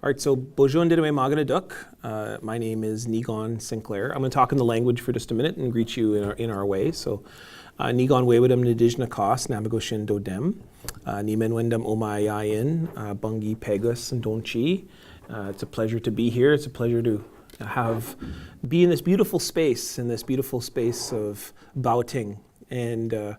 All right, so Bonjour Ndidame Maganaduk. My name is Niigaanwewidam Sinclair. I'm going to talk in the language for just a minute and greet you in our way. So, Niigaanwewidam Niigaanwewidam Namagoshin Dodem, Niigaanwewidam Omayayin, Bungi Pegus and Donchi. It's a pleasure to be here. It's a pleasure to be in this beautiful space, of Baoting, and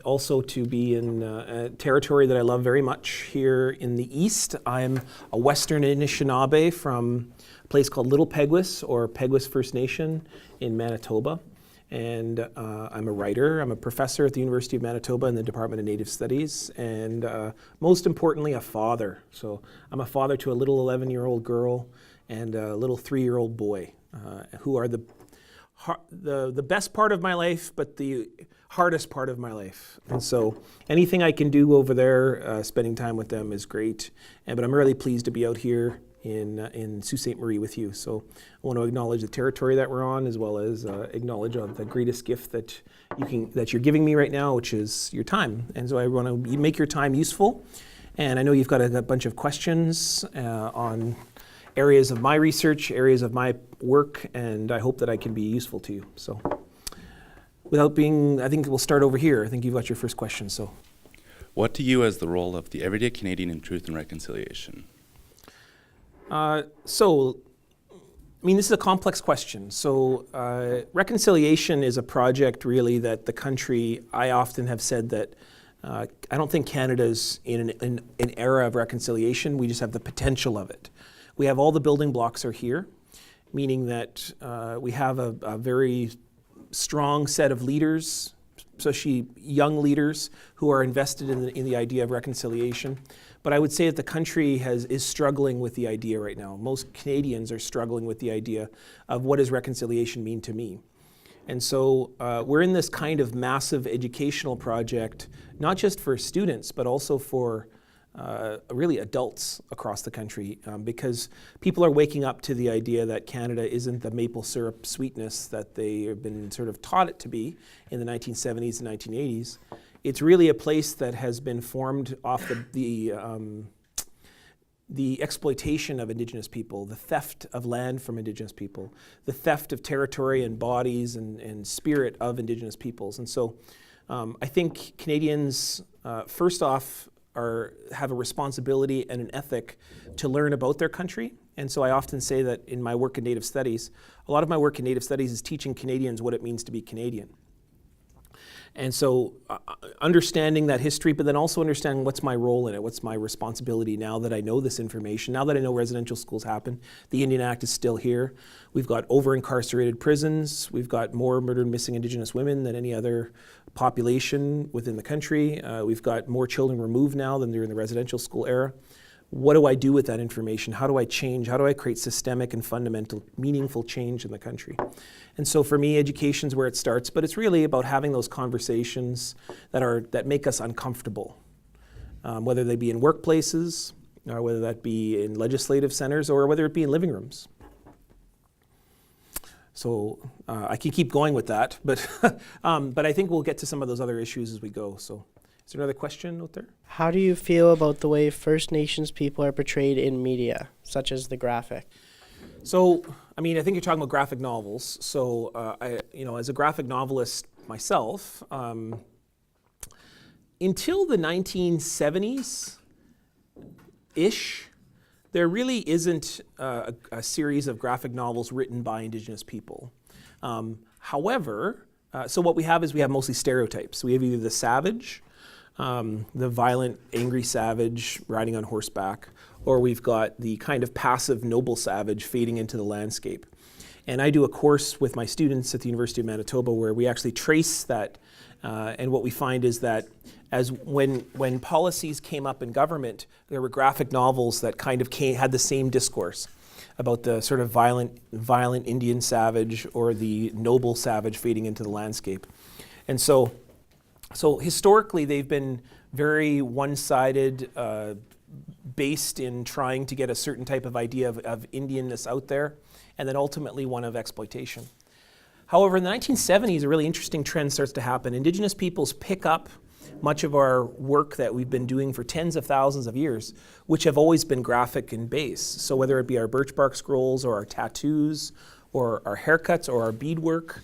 also to be in a territory that I love very much here in the east. I'm a Western Anishinaabe from a place called Little Peguis, or Peguis First Nation in Manitoba. And I'm a writer. I'm a professor at the University of Manitoba in the Department of Native Studies, and most importantly, a father. So I'm a father to a little 11-year-old girl and a little 3-year-old boy, who are the best part of my life, but the hardest part of my life. And so anything I can do over there, spending time with them is great. But I'm really pleased to be out here in Sault Ste. Marie with you. So I want to acknowledge the territory that we're on, as well as acknowledge the greatest gift that you're giving me right now, which is your time. And so I want to make your time useful. And I know you've got a bunch of questions on areas of my research, areas of my work, and I hope that I can be useful to you. So I think we'll start over here. I think you've got your first question. So, what to you as the role of the everyday Canadian in truth and reconciliation? This is a complex question. So, reconciliation is a project really that the country, I often have said that I don't think Canada's in an era of reconciliation. We just have the potential of it. We have all the building blocks are here, meaning that we have a very strong set of leaders, especially young leaders who are invested in the idea of reconciliation. But I would say that the country is struggling with the idea right now. Most Canadians are struggling with the idea of what does reconciliation mean to me. And so we're in this kind of massive educational project, not just for students, but also for really adults across the country, because people are waking up to the idea that Canada isn't the maple syrup sweetness that they have been sort of taught it to be in the 1970s and 1980s. It's really a place that has been formed off the exploitation of Indigenous people, the theft of land from Indigenous people, the theft of territory and bodies and spirit of Indigenous peoples. And so I think Canadians, first off, have a responsibility and an ethic to learn about their country. And so I often say that in my work in Native Studies, a lot of my work in Native Studies is teaching Canadians what it means to be Canadian. And so understanding that history, but then also understanding what's my role in it, what's my responsibility now that I know this information, now that I know residential schools happen. The Indian Act is still here. We've got over-incarcerated prisons. We've got more murdered and missing Indigenous women than any other population within the country. We've got more children removed now than during the residential school era. What do I do with that information? How do I change? How do I create systemic and fundamental, meaningful change in the country? And so for me, education's where it starts, but it's really about having those conversations that make us uncomfortable, whether they be in workplaces, or whether that be in legislative centers, or whether it be in living rooms. So I can keep going with that, but I think we'll get to some of those other issues as we go. So. Is there another question out there? How do you feel about the way First Nations people are portrayed in media, such as The Graphic? So, I think you're talking about graphic novels. So, as a graphic novelist myself, until the 1970s-ish, there really isn't a series of graphic novels written by Indigenous people. However, so what we have mostly stereotypes. We have either the savage, the violent, angry savage riding on horseback, or we've got the kind of passive, noble savage fading into the landscape. And I do a course with my students at the University of Manitoba where we actually trace that, and what we find is that when policies came up in government, there were graphic novels that kind of had the same discourse about the sort of violent Indian savage or the noble savage fading into the landscape. And so historically, they've been very one-sided, based in trying to get a certain type of idea of Indianness out there, and then ultimately one of exploitation. However, in the 1970s, a really interesting trend starts to happen. Indigenous peoples pick up much of our work that we've been doing for tens of thousands of years, which have always been graphic in base. So whether it be our birch bark scrolls or our tattoos or our haircuts or our beadwork,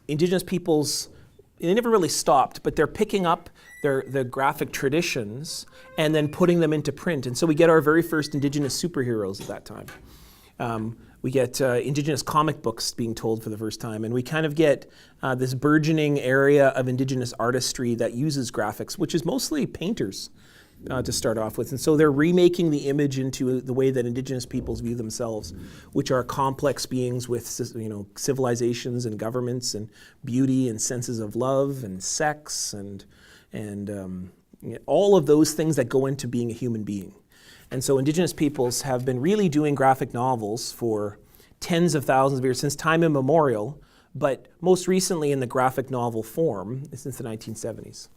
Indigenous peoples, they never really stopped, but they're picking up the graphic traditions and then putting them into print. And so we get our very first Indigenous superheroes at that time. We get Indigenous comic books being told for the first time, and we kind of get this burgeoning area of Indigenous artistry that uses graphics, which is mostly painters to start off with. And so they're remaking the image into the way that Indigenous peoples view themselves, which are complex beings with civilizations and governments and beauty and senses of love and sex and all of those things that go into being a human being. And so Indigenous peoples have been really doing graphic novels for tens of thousands of years, since time immemorial, but most recently in the graphic novel form since the 1970s.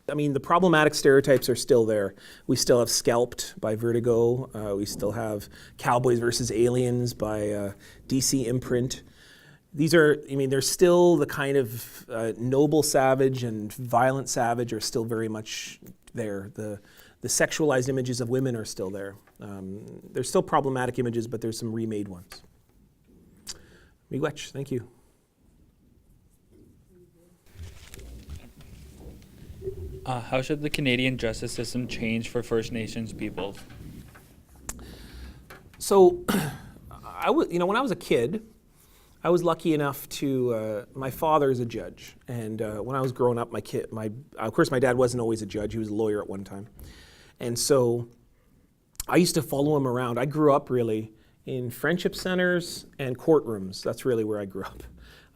I mean, the problematic stereotypes are still there. We still have Scalped by Vertigo. We still have Cowboys versus Aliens by DC Imprint. These are, there's still the kind of noble savage and violent savage are still very much there. The sexualized images of women are still there. There's still problematic images, but there's some remade ones. Miigwech, thank you. How should the Canadian justice system change for First Nations peoples? So, when I was a kid, I was lucky enough to, my father is a judge. And when I was growing up, of course my dad wasn't always a judge, he was a lawyer at one time. And so I used to follow him around. I grew up really in friendship centers and courtrooms. That's really where I grew up.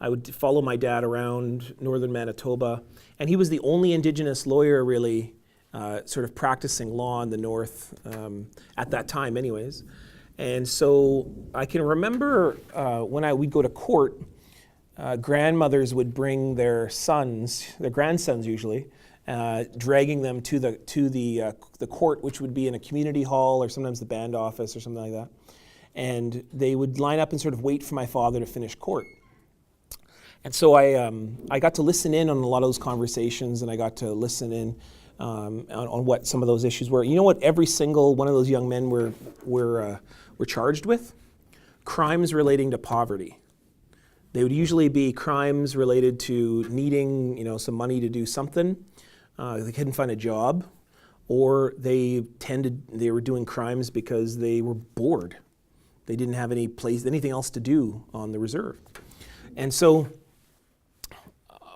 I would follow my dad around northern Manitoba, and he was the only Indigenous lawyer really sort of practicing law in the north at that time anyways. And so I can remember when we'd go to court, grandmothers would bring their grandsons usually, dragging them to the court, which would be in a community hall or sometimes the band office or something like that. And they would line up and sort of wait for my father to finish court. And so I got to listen in on a lot of those conversations, and I got to listen in on what some of those issues were. You know what every single one of those young men were charged with? Crimes relating to poverty. They would usually be crimes related to needing, some money to do something. They couldn't find a job, or they were doing crimes because they were bored. They didn't have anything else to do on the reserve. And so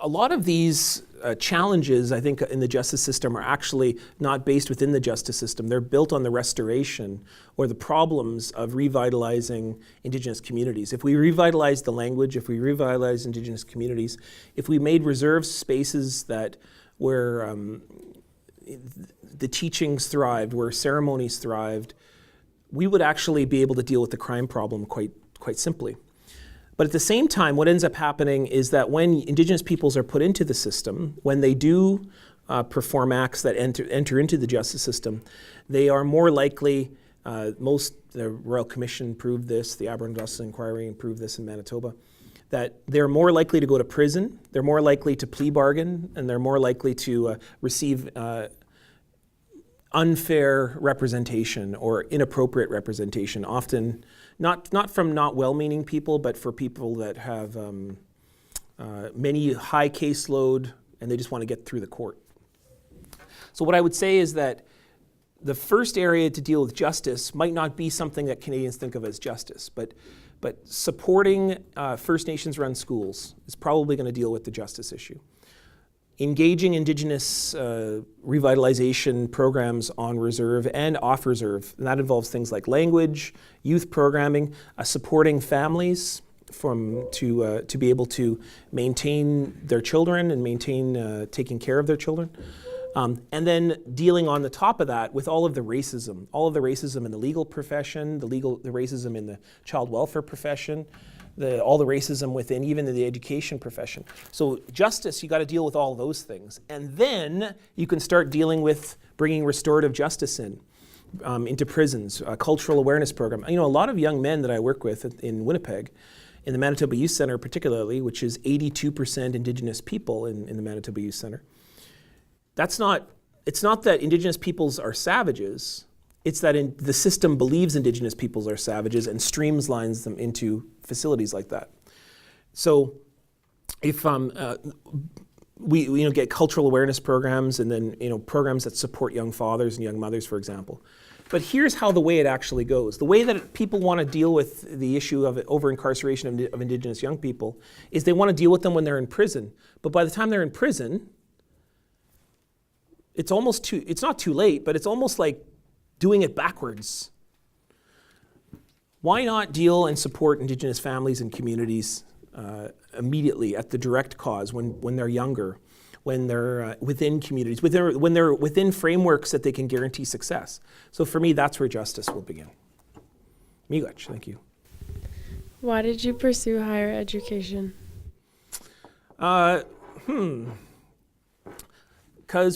a lot of these challenges, I think, in the justice system are actually not based within the justice system. They're built on the restoration or the problems of revitalizing Indigenous communities. If we revitalize the language, if we revitalize Indigenous communities, if we made reserved spaces where the teachings thrived, where ceremonies thrived, we would actually be able to deal with the crime problem quite simply. But at the same time, what ends up happening is that when Indigenous peoples are put into the system, when they do perform acts that enter into the justice system, they are more likely, the Royal Commission proved this, the Aboriginal Justice Inquiry proved this in Manitoba, that they're more likely to go to prison, they're more likely to plea bargain, and they're more likely to receive unfair representation or inappropriate representation, often not from not well-meaning people, but for people that have many high caseload and they just want to get through the court. So what I would say is that the first area to deal with justice might not be something that Canadians think of as justice, but supporting First Nations-run schools is probably going to deal with the justice issue. Engaging Indigenous revitalization programs on reserve and off reserve, and that involves things like language, youth programming, supporting families to be able to maintain their children and maintain taking care of their children. And then dealing on the top of that with all of the racism in the legal profession, the racism in the child welfare profession, all the racism within even the education profession. So justice, you got to deal with all those things. And then you can start dealing with bringing restorative justice into prisons, a cultural awareness program. A lot of young men that I work with in Winnipeg, in the Manitoba Youth Centre particularly, which is 82% Indigenous people in the Manitoba Youth Centre, it's not that Indigenous peoples are savages, it's that the system believes Indigenous peoples are savages and streamlines them into facilities like that. So if we get cultural awareness programs and then programs that support young fathers and young mothers, for example. But here's how the way it actually goes. The way that people want to deal with the issue of over-incarceration of Indigenous young people is they want to deal with them when they're in prison. But by the time they're in prison, it's not too late, but it's almost like doing it backwards. Why not deal and support Indigenous families and communities immediately at the direct cause when they're younger, when they're within communities, when they're within frameworks that they can guarantee success. So for me, that's where justice will begin. Miigwech, thank you. Why did you pursue higher education? Because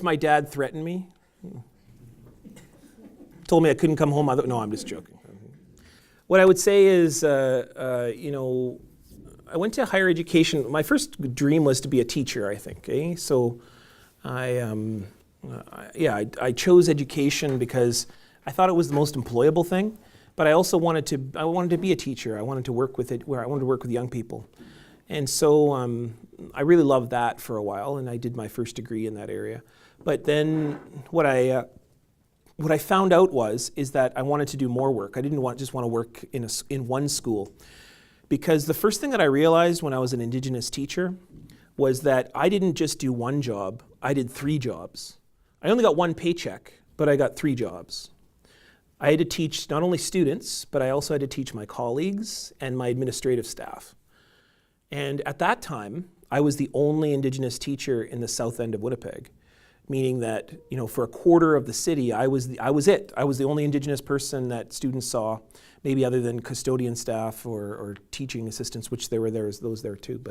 my dad threatened me. Told me I couldn't come home. No, I'm just joking. What I would say is, I went to higher education. My first dream was to be a teacher, I think. So I chose education because I thought it was the most employable thing, but I also wanted to be a teacher. I wanted to work with young people. And so I really loved that for a while, and I did my first degree in that area. But then what I found out is that I wanted to do more work. I didn't just want to work in one school. Because the first thing that I realized when I was an Indigenous teacher was that I didn't just do one job, I did 3 jobs. I only got 1 paycheck, but I got 3 jobs. I had to teach not only students, but I also had to teach my colleagues and my administrative staff. And at that time, I was the only Indigenous teacher in the south end of Winnipeg, meaning that for a quarter of the city, I was it. I was the only Indigenous person that students saw, maybe other than custodian staff or teaching assistants, which there were those there too.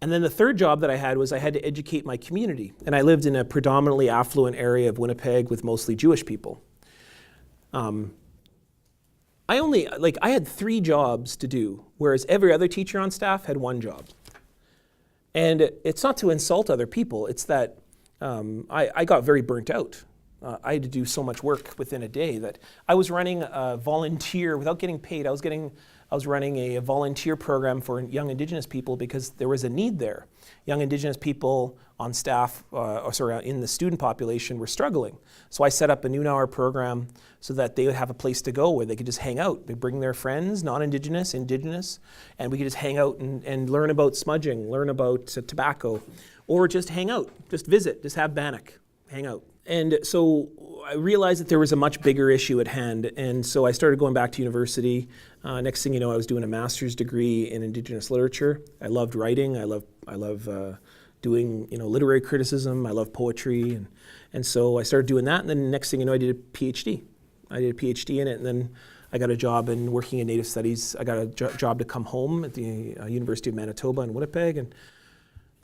And then the third job that I had was I had to educate my community. And I lived in a predominantly affluent area of Winnipeg with mostly Jewish people. I had 3 jobs to do, whereas every other teacher on staff had 1 job. And it's not to insult other people, it's that I got very burnt out. I had to do so much work within a day that I was running a volunteer without getting paid. I was running a volunteer program for young Indigenous people because there was a need there. Young Indigenous people on staff, in the student population were struggling. So I set up a noon hour program so that they would have a place to go where they could just hang out. They'd bring their friends, non-Indigenous, Indigenous, and we could just hang out and learn about smudging, learn about tobacco, or just hang out, just visit, just have bannock, hang out. And so I realized that there was a much bigger issue at hand, and so I started going back to university. Next thing you know, I was doing a master's degree in Indigenous literature. I loved writing. I love doing literary criticism. I love poetry, and so I started doing that. And then next thing you know, I did a PhD. I did a PhD in it, and then I got a job in working in Native Studies. I got a job to come home at the University of Manitoba in Winnipeg, and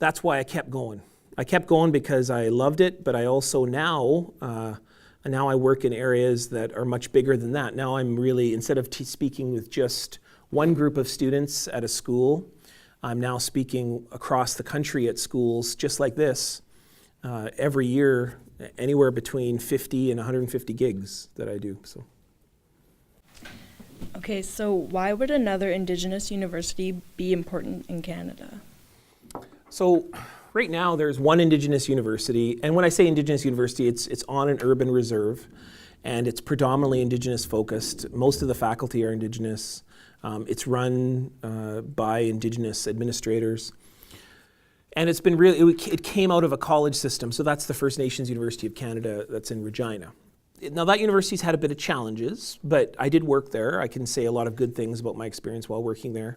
that's why I kept going. I kept going because I loved it, but I also now I work in areas that are much bigger than that. Now I'm really, instead of speaking with just one group of students at a school, I'm now speaking across the country at schools just like this every year, anywhere between 50 and 150 gigs that I do. So. Okay, so why would another Indigenous university be important in Canada? So right now there's one Indigenous university, and when I say Indigenous university, it's on an urban reserve, and it's predominantly Indigenous focused. Most of the faculty are Indigenous. It's run by Indigenous administrators. And it's been it came out of a college system, so that's the First Nations University of Canada that's in Regina. Now that university's had a bit of challenges, but I did work there. I can say a lot of good things about my experience while working there.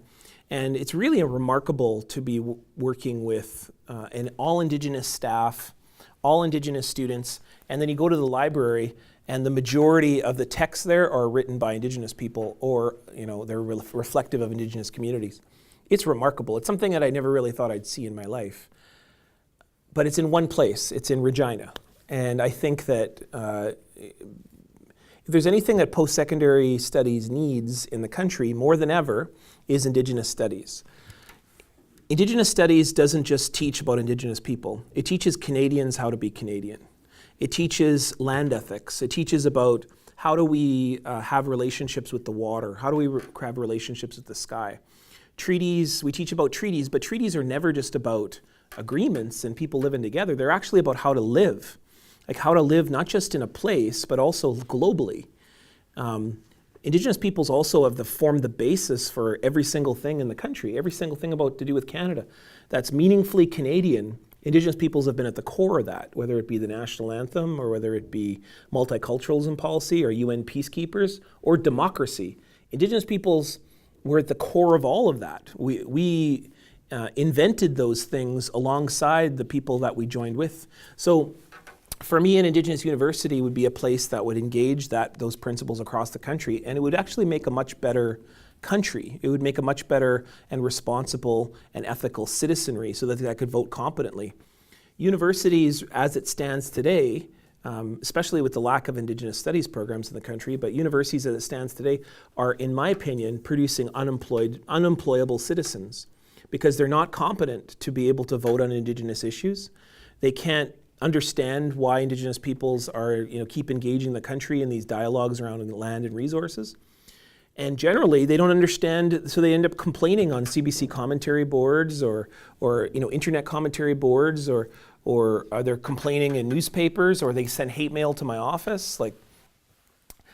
And it's really remarkable to be working with an all Indigenous staff, all Indigenous students, and then you go to the library and the majority of the texts there are written by Indigenous people, or they're reflective of Indigenous communities. It's remarkable. It's something that I never really thought I'd see in my life. But it's in one place. It's in Regina. And I think that If there's anything that post-secondary studies needs in the country more than ever is Indigenous studies. Indigenous studies doesn't just teach about Indigenous people. It teaches Canadians how to be Canadian. It teaches land ethics. It teaches about how do we have relationships with the water? How do we have relationships with the sky? Treaties, we teach about treaties, but treaties are never just about agreements and people living together. They're actually about how to live. Like how to live not just in a place, but also globally. Indigenous peoples also have formed the basis for every single thing in the country, every single thing about to do with Canada that's meaningfully Canadian. Indigenous peoples have been at the core of that, whether it be the national anthem or whether it be multiculturalism policy or UN peacekeepers or democracy. Indigenous peoples were at the core of all of that. We invented those things alongside the people that we joined with. So for me, an Indigenous university would be a place that would engage those principles across the country, and it would actually make a much better country. It would make a much better and responsible and ethical citizenry so that they could vote competently. Universities, as it stands today, especially with the lack of Indigenous studies programs in the country, but universities as it stands today are, in my opinion, producing unemployable citizens because they're not competent to be able to vote on Indigenous issues. They can't understand why Indigenous peoples are, keep engaging the country in these dialogues around land and resources. And generally, they don't understand, so they end up complaining on CBC commentary boards or internet commentary boards, or they're complaining in newspapers, or they send hate mail to my office. Like,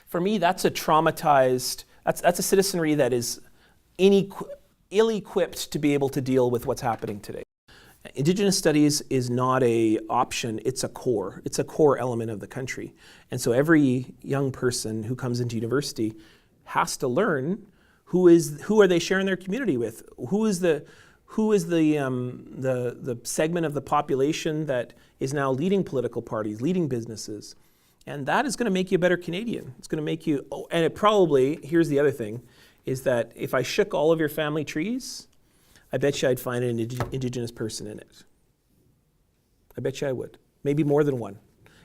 for me, that's a traumatized, that's a citizenry that is ill-equipped to be able to deal with what's happening today. Indigenous studies is not an option, it's a core. It's a core element of the country. And so every young person who comes into university has to learn who are they sharing their community with? Who is the segment of the population that is now leading political parties, leading businesses? And that is going to make you a better Canadian. It's going to make you, and it probably, here's the other thing, is that if I shook all of your family trees, I bet you I'd find an Indigenous person in it. I bet you I would. Maybe more than one.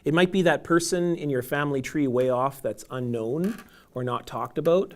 It might be that person in your family tree way off that's unknown or not talked about,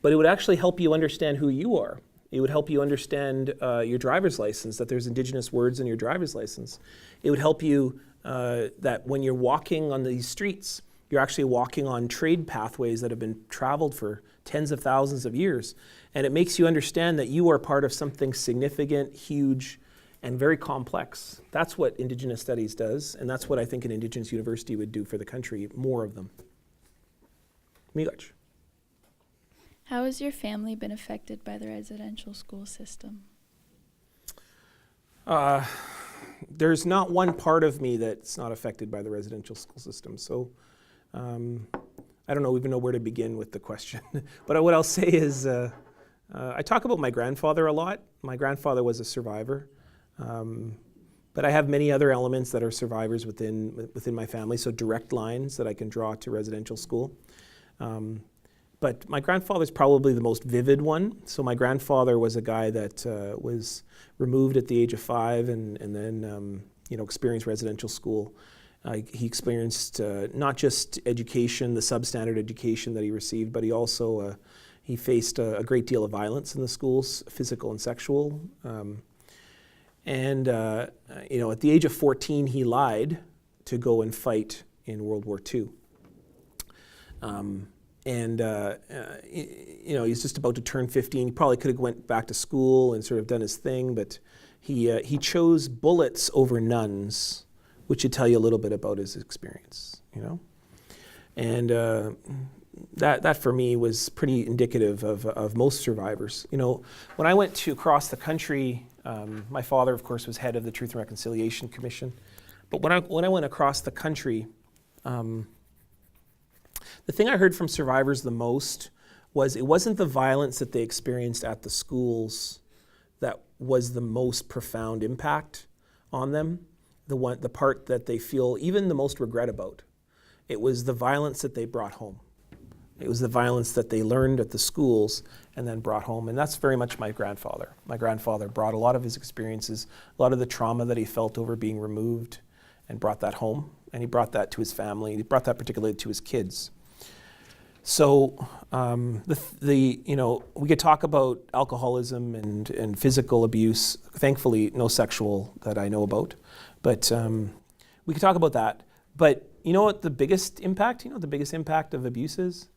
but it would actually help you understand who you are. It would help you understand your driver's license, that there's Indigenous words in your driver's license. It would help you that when you're walking on these streets, you're actually walking on trade pathways that have been traveled for tens of thousands of years. And it makes you understand that you are part of something significant, huge, and very complex. That's what Indigenous studies does, and that's what I think an Indigenous university would do for the country, more of them. Miigach. How has your family been affected by the residential school system? There's not one part of me that's not affected by the residential school system. So I don't even know where to begin with the question. But what I'll say is I talk about my grandfather a lot. My grandfather was a survivor. But I have many other elements that are survivors within my family, so direct lines that I can draw to residential school. But my grandfather's probably the most vivid one. So my grandfather was a guy that was removed at the age of 5 and then experienced residential school. He experienced not just education, the substandard education that he received, but he also he faced a great deal of violence in the schools, physical and sexual. At the age of 14, he lied to go and fight in World War II. He's just about to turn 15. He probably could have went back to school and sort of done his thing, but he chose bullets over nuns, which should tell you a little bit about his experience, And that for me was pretty indicative of most survivors. When I went across the country, my father, of course, was head of the Truth and Reconciliation Commission. But when I went across the country, the thing I heard from survivors the most was it wasn't the violence that they experienced at the schools that was the most profound impact on them, the part that they feel even the most regret about. It was the violence that they brought home. It was the violence that they learned at the schools and then brought home. And that's very much my grandfather. My grandfather brought a lot of his experiences, a lot of the trauma that he felt over being removed, and brought that home. And he brought that to his family. He brought that particularly to his kids. So we could talk about alcoholism and physical abuse. Thankfully, no sexual that I know about, but we could talk about that. But you know what the biggest impact? You know what the biggest impact of abuse is?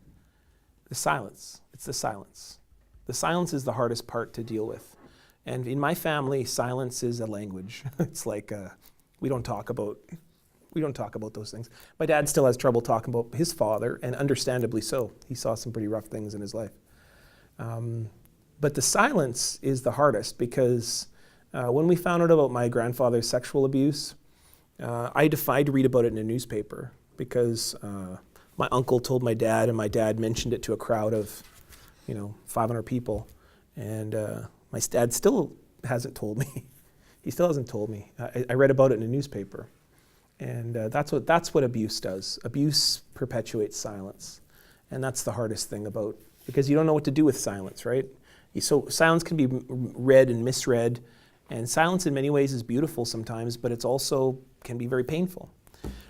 The silence. It's the silence. The silence is the hardest part to deal with. And in my family, silence is a language. It's like we don't talk about those things. My dad still has trouble talking about his father, and understandably so. He saw some pretty rough things in his life. But the silence is the hardest because when we found out about my grandfather's sexual abuse, I defied to read about it in a newspaper because my uncle told my dad, and my dad mentioned it to a crowd of 500 people. And my dad still hasn't told me. He still hasn't told me. I read about it in a newspaper. And that's what abuse does. Abuse perpetuates silence. And that's the hardest thing about, because you don't know what to do with silence, right? So silence can be read and misread. And silence in many ways is beautiful sometimes, but it's also can be very painful.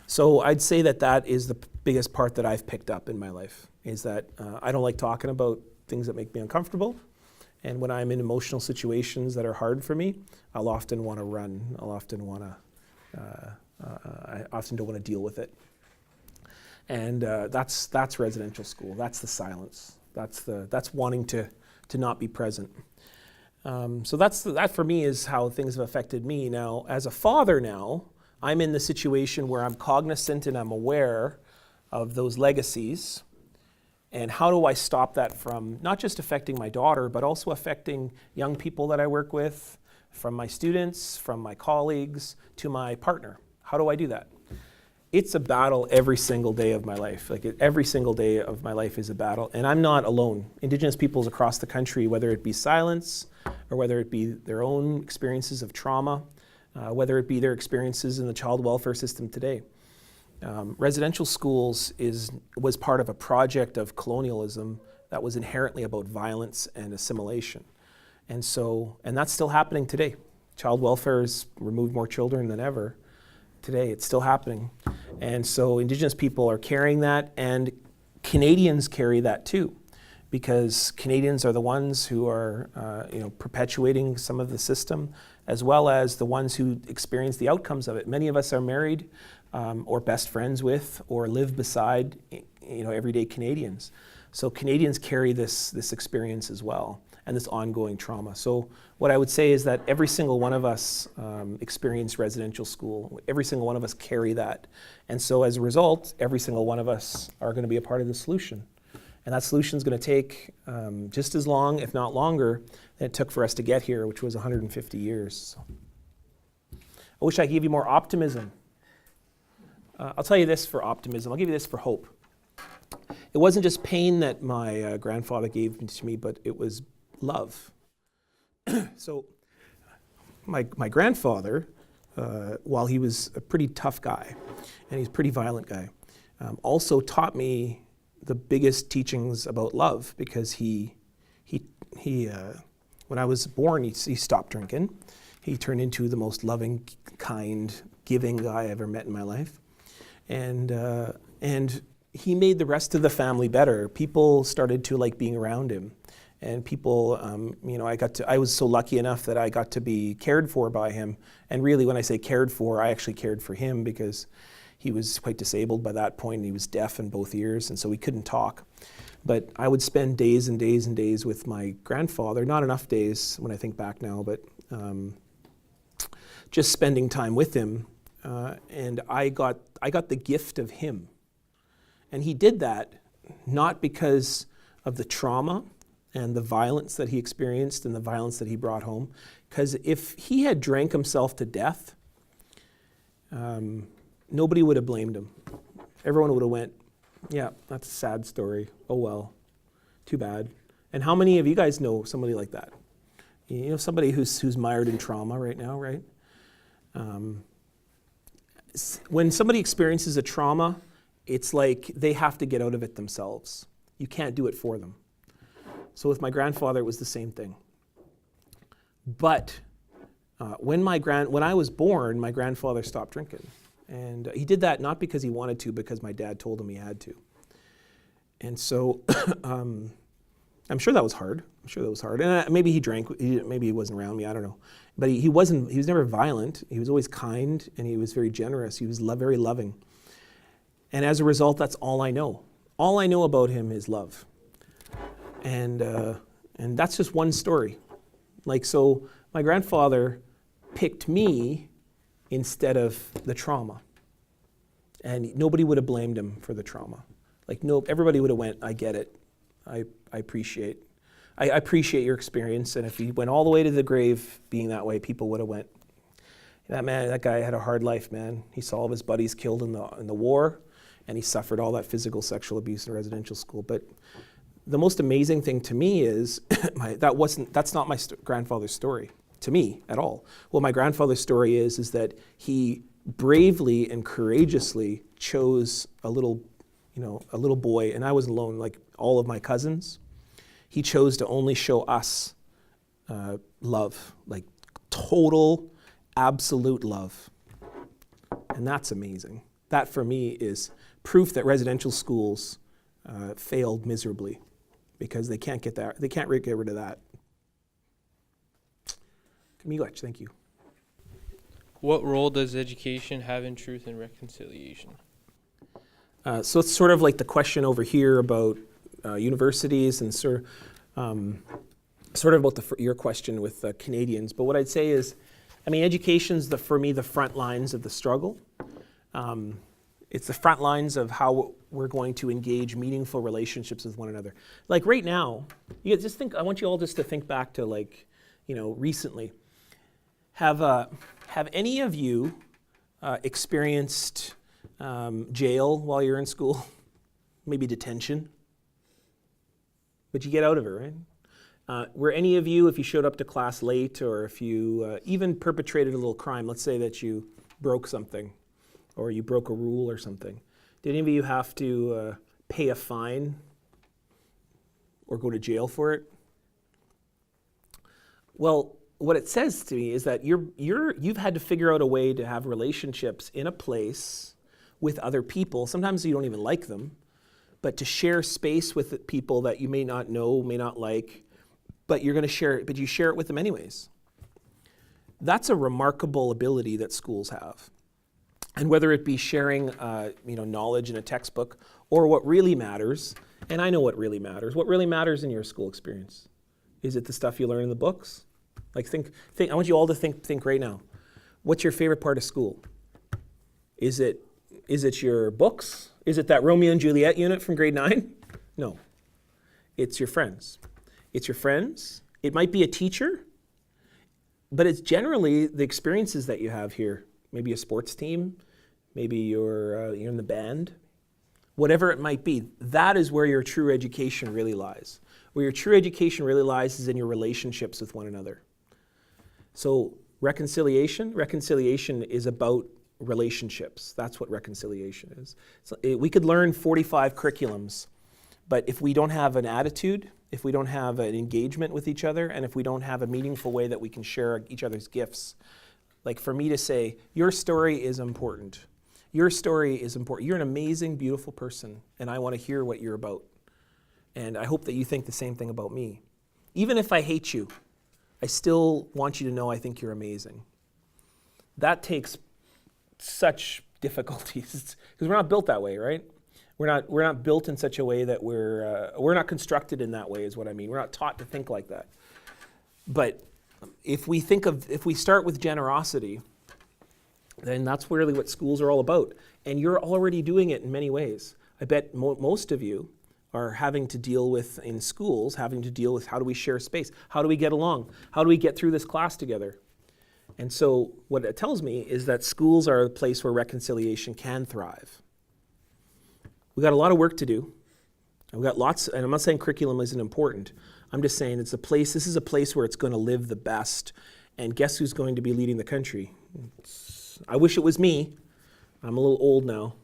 So I'd say that is the biggest part that I've picked up in my life, is that I don't like talking about things that make me uncomfortable. And when I'm in emotional situations that are hard for me, I'll often want to run. I often don't want to deal with it. And that's residential school. That's the silence. That's wanting to not be present. So that for me is how things have affected me. Now, as a father now, I'm in the situation where I'm cognizant and I'm aware of those legacies. And how do I stop that from not just affecting my daughter, but also affecting young people that I work with, from my students, from my colleagues, to my partner? How do I do that? It's a battle every single day of my life. Every single day of my life is a battle. And I'm not alone. Indigenous peoples across the country, whether it be silence or whether it be their own experiences of trauma, whether it be their experiences in the child welfare system today. Residential schools was part of a project of colonialism that was inherently about violence and assimilation. And that's still happening today. Child welfare has removed more children than ever. Today, it's still happening. And so Indigenous people are carrying that, and Canadians carry that too, because Canadians are the ones who are perpetuating some of the system, as well as the ones who experience the outcomes of it. Many of us are married or best friends with or live beside everyday Canadians. So Canadians carry this experience as well, and this ongoing trauma. So what I would say is that every single one of us experience residential school. Every single one of us carry that. And so as a result, every single one of us are going to be a part of the solution. And that solution is going to take just as long, if not longer, than it took for us to get here, which was 150 years. I wish I could give you more optimism. I'll tell you this for optimism. I'll give you this for hope. It wasn't just pain that my grandfather gave to me, but it was love. So my grandfather, while he was a pretty tough guy, and he's a pretty violent guy, also taught me the biggest teachings about love, because he when I was born, he stopped drinking. He turned into the most loving, kind, giving guy I ever met in my life. And he made the rest of the family better. People started to like being around him. And people, I was so lucky enough that I got to be cared for by him. And really, when I say cared for, I actually cared for him, because he was quite disabled by that point. And he was deaf in both ears, and so he couldn't talk. But I would spend days and days and days with my grandfather. Not enough days when I think back now, but just spending time with him. And I got the gift of him. And he did that not because of the trauma and the violence that he experienced and the violence that he brought home. Because if he had drank himself to death, nobody would have blamed him. Everyone would have went, yeah, that's a sad story. Oh well, too bad. And how many of you guys know somebody like that? You know, somebody who's mired in trauma right now, right? When somebody experiences a trauma, it's like they have to get out of it themselves. You can't do it for them. So with my grandfather, it was the same thing. But when I was born, my grandfather stopped drinking. And he did that not because he wanted to, because my dad told him he had to. And so I'm sure that was hard. And maybe he drank, maybe he wasn't around me, I don't know. But he was never violent. He was always kind, and he was very generous. He was very loving. And as a result, that's all I know. All I know about him is love. And that's just one story. Like, so my grandfather picked me instead of the trauma. And nobody would have blamed him for the trauma. Like, no, everybody would have went, I get it. I appreciate your experience. And if he went all the way to the grave being that way, people would have went, that guy had a hard life, man. He saw all of his buddies killed in the war, and he suffered all that physical sexual abuse in residential school. But the most amazing thing to me is that's not my grandfather's story to me at all. Well, my grandfather's story is that he bravely and courageously chose a little boy, and I was alone, like all of my cousins. He chose to only show us love, like total, absolute love. And that's amazing. That for me is proof that residential schools failed miserably because they can't get rid of that. Miigwech, thank you. What role does education have in truth and reconciliation? So it's sort of like the question over here about universities and sort of about your question with Canadians. But what I'd say is, I mean, education's for me the front lines of the struggle. It's the front lines of how we're going to engage meaningful relationships with one another. Like right now, I want you all just to think back to recently. Have any of you experienced jail while you're in school? Maybe detention? But you get out of it, right? Were any of you, if you showed up to class late or if you even perpetrated a little crime, let's say that you broke something or you broke a rule or something, did any of you have to pay a fine or go to jail for it? Well, what it says to me is that you've had to figure out a way to have relationships in a place with other people. Sometimes you don't even like them, but to share space with people that you may not know, may not like, but you're going to share it, but you share it with them anyways. That's a remarkable ability that schools have. And whether it be sharing knowledge in a textbook or what really matters, and I know what really matters in your school experience. Is it the stuff you learn in the books? Like think. I want you all to think right now. What's your favorite part of school? Is it your books? Is it that Romeo and Juliet unit from grade 9? No. It's your friends. It might be a teacher, but it's generally the experiences that you have here. Maybe a sports team, maybe you're in the band. Whatever it might be, that is where your true education really lies. Where your true education really lies is in your relationships with one another. So reconciliation is about relationships. That's what reconciliation is. So we could learn 45 curriculums, but if we don't have an attitude, if we don't have an engagement with each other, and if we don't have a meaningful way that we can share each other's gifts, like for me to say, your story is important. Your story is important. You're an amazing, beautiful person, and I want to hear what you're about. And I hope that you think the same thing about me. Even if I hate you, I still want you to know I think you're amazing. That takes such difficulties because we're not built that way, right? We're not built in such a way that we're not constructed in that way is what I mean. We're not taught to think like that. But if we start with generosity, then that's really what schools are all about. And you're already doing it in many ways. I bet most of you are having to deal with how do we share space? How do we get along? How do we get through this class together? And so what it tells me is that schools are a place where reconciliation can thrive. We've got a lot of work to do. We've got lots, and I'm not saying curriculum isn't important. I'm just saying this is a place where it's going to live the best. And guess who's going to be leading the country? I wish it was me. I'm a little old now.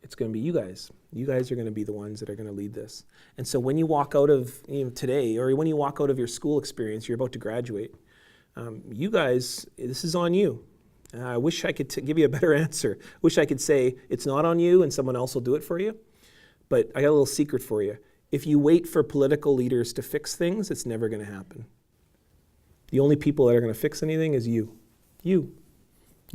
It's going to be you guys. You guys are going to be the ones that are going to lead this. And so when you walk out of today, or when you walk out of your school experience, you're about to graduate, you guys, this is on you. I wish I could give you a better answer. Wish I could say it's not on you and someone else will do it for you. But I got a little secret for you. If you wait for political leaders to fix things, it's never going to happen. The only people that are going to fix anything is you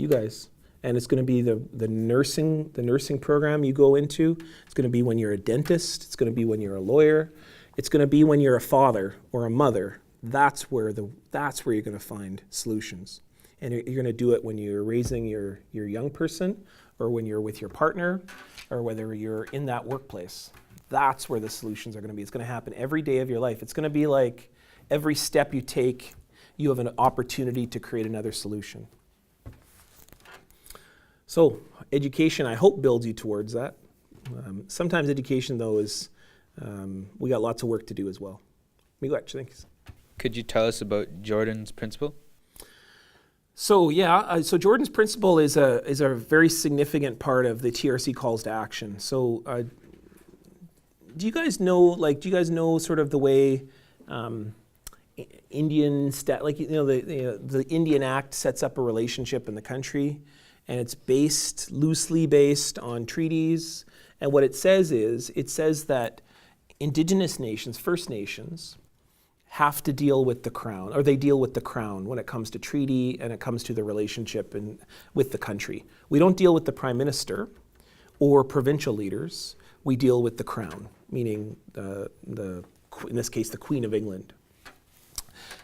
guys. And it's going to be the nursing program you go into. It's going to be when you're a dentist. It's going to be when you're a lawyer. It's going to be when you're a father or a mother. That's where you're going to find solutions. And you're going to do it when you're raising your young person, or when you're with your partner, or whether you're in that workplace. That's where the solutions are going to be. It's going to happen every day of your life. It's going to be like every step you take, you have an opportunity to create another solution. So education, I hope, builds you towards that. Sometimes education, though, is, we got lots of work to do as well. Miigwech, thanks. Could you tell us about Jordan's principle? So yeah, so Jordan's principle is a very significant part of the TRC calls to action. So do you guys know sort of the way Indian the Indian Act sets up a relationship in the country, and it's loosely based on treaties. And what it says that Indigenous nations, First Nations, have to deal with the Crown, or they deal with the Crown when it comes to treaty and it comes to the relationship with the country. We don't deal with the Prime Minister or provincial leaders. We deal with the Crown, meaning in this case, the Queen of England.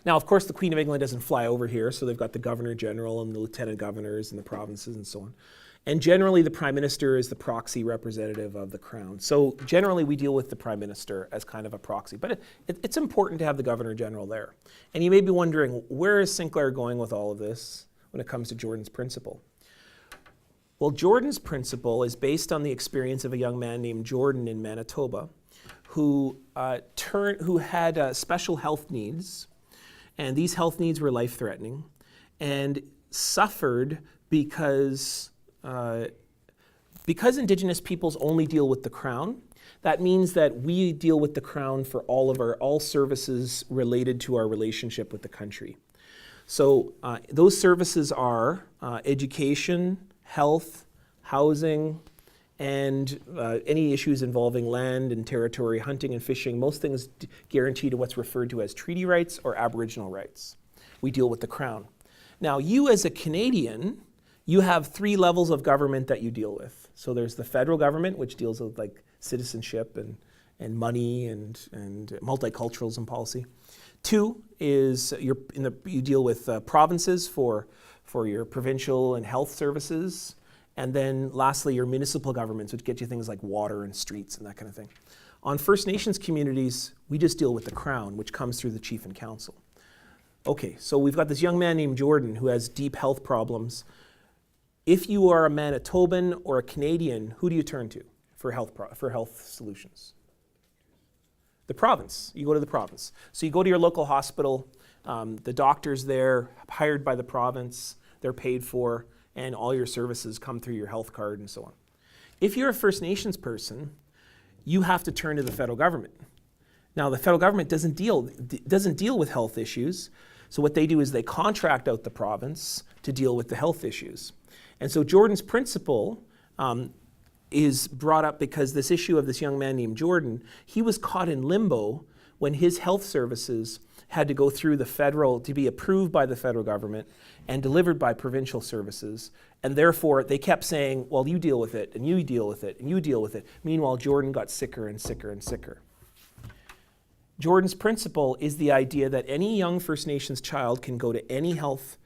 Now, of course, the Queen of England doesn't fly over here, so they've got the Governor General and the Lieutenant Governors and the provinces and so on. And generally, the Prime Minister is the proxy representative of the Crown. So generally, we deal with the Prime Minister as kind of a proxy. But it's important to have the Governor General there. And you may be wondering, where is Sinclair going with all of this when it comes to Jordan's principle? Well, Jordan's principle is based on the experience of a young man named Jordan in Manitoba who had special health needs. And these health needs were life-threatening and suffered because Indigenous peoples only deal with the Crown. That means that we deal with the Crown for all services related to our relationship with the country. So those services are education, health, housing, and any issues involving land and territory, hunting and fishing, most things guaranteed to what's referred to as treaty rights or Aboriginal rights. We deal with the Crown. Now, you as a Canadian, you have 3 levels of government that you deal with. So there's the federal government, which deals with like citizenship and money and multiculturalism policy. 2 is you deal with provinces for your provincial and health services. And then lastly, your municipal governments, which get you things like water and streets and that kind of thing. On First Nations communities, we just deal with the Crown, which comes through the Chief and Council. Okay, so we've got this young man named Jordan who has deep health problems. If you are a Manitoban or a Canadian, who do you turn to for health solutions? The province. You go to the province. So you go to your local hospital. The doctor's there, hired by the province. They're paid for, and all your services come through your health card and so on. If you're a First Nations person, you have to turn to the federal government. Now, the federal government doesn't deal with health issues. So what they do is they contract out the province to deal with the health issues. And so Jordan's principle is brought up because this issue of this young man named Jordan, he was caught in limbo when his health services had to go through to be approved by the federal government and delivered by provincial services. And therefore, they kept saying, well, you deal with it, and you deal with it, and you deal with it. Meanwhile, Jordan got sicker and sicker and sicker. Jordan's principle is the idea that any young First Nations child can go to any health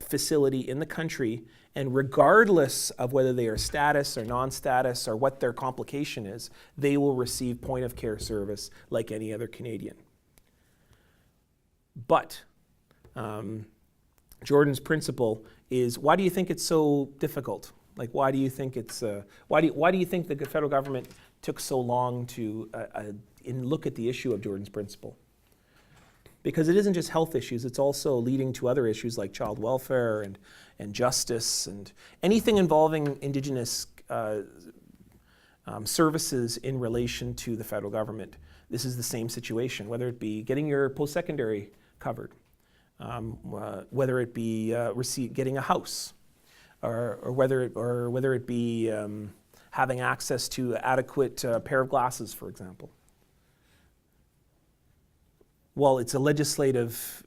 facility in the country, and regardless of whether they are status or non-status or what their complication is, they will receive point-of-care service like any other Canadian. But Jordan's principle is, why do you think it's so difficult? Like, why do you think why do you think the federal government took so long to look at the issue of Jordan's principle? Because it isn't just health issues, it's also leading to other issues like child welfare and justice and anything involving Indigenous services in relation to the federal government. This is the same situation, whether it be getting your post-secondary covered, whether it be getting a house, or whether it be having access to adequate pair of glasses, for example. Well, it's a legislative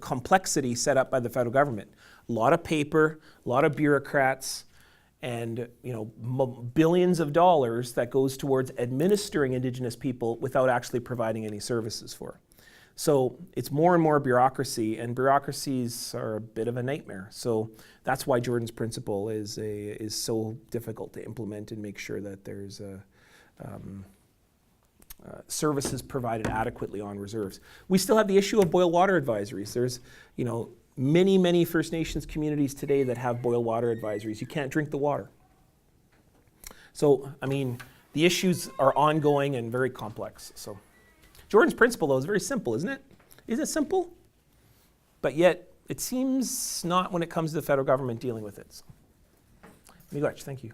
complexity set up by the federal government. A lot of paper, a lot of bureaucrats, and billions of dollars that goes towards administering Indigenous people without actually providing any services for. So it's more and more bureaucracy, and bureaucracies are a bit of a nightmare. So that's why Jordan's principle is so difficult to implement and make sure that there's services provided adequately on reserves. We still have the issue of boil water advisories. There's, many First Nations communities today that have boil water advisories. You can't drink the water. So, the issues are ongoing and very complex. So, Jordan's principle, though, is very simple, isn't it? Isn't it simple? But yet, it seems not when it comes to the federal government dealing with it. So. Miigwech, thank you.